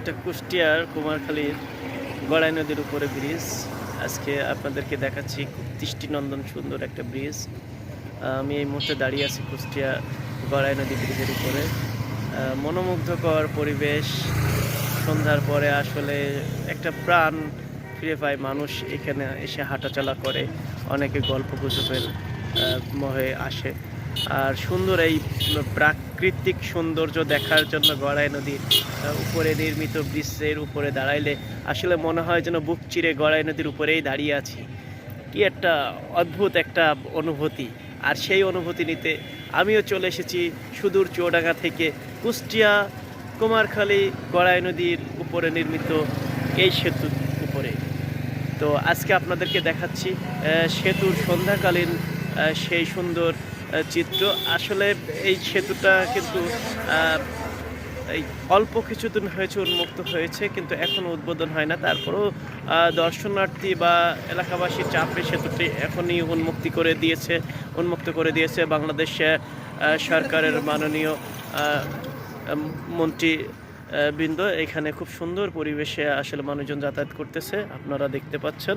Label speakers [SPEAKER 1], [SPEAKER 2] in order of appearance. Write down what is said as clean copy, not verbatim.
[SPEAKER 1] এটা কুষ্টিয়ার কুমারখালীর গড়াই নদীর উপরে ব্রিজ। আজকে আপনাদেরকে দেখাচ্ছি খুব দৃষ্টিনন্দন সুন্দর একটা ব্রিজ। আমি এই মুহূর্তে দাঁড়িয়ে আছি কুষ্টিয়া গড়াই নদী ব্রিজের উপরে। মনোমুগ্ধকর পরিবেশ। সন্ধ্যার পরে আসলে একটা প্রাণ ফিরে পায় মানুষ এখানে এসে হাঁটাচলা করে, অনেকে গল্প গুজবের মোহে আসে। আর সুন্দর এই প্রাকৃতিক সৌন্দর্য দেখার জন্য গড়াই নদীর উপরে নির্মিত ব্রিজের উপরে দাঁড়াইলে আসলে মনে হয় যেন বুক চিরে গড়াই নদীর উপরেই দাঁড়িয়ে আছি। কি একটা অদ্ভুত একটা অনুভূতি। আর সেই অনুভূতি নিতে আমিও চলে এসেছি সুদূর চুয়াডাঙ্গা থেকে কুষ্টিয়া কুমারখালী গড়াই নদীর উপরে নির্মিত এই সেতুর উপরে। তো আজকে আপনাদেরকে দেখাচ্ছি সেতুর সন্ধ্যাকালীন সেই সুন্দর চিত্র। আসলে এই সেতুটা কিন্তু এই অল্প কিছুদিন হয়েছে উন্মুক্ত হয়েছে, কিন্তু এখনও উদ্বোধন হয় না। তারপরেও দর্শনার্থী বা এলাকাবাসীর চাপে সেতুটি এখনই উন্মুক্ত করে দিয়েছে বাংলাদেশ সরকারের মাননীয় মন্ত্রী বৃন্দ। এখানে খুব সুন্দর পরিবেশে আসলে মানুষজন যাতায়াত করতেছে, আপনারা দেখতে পাচ্ছেন।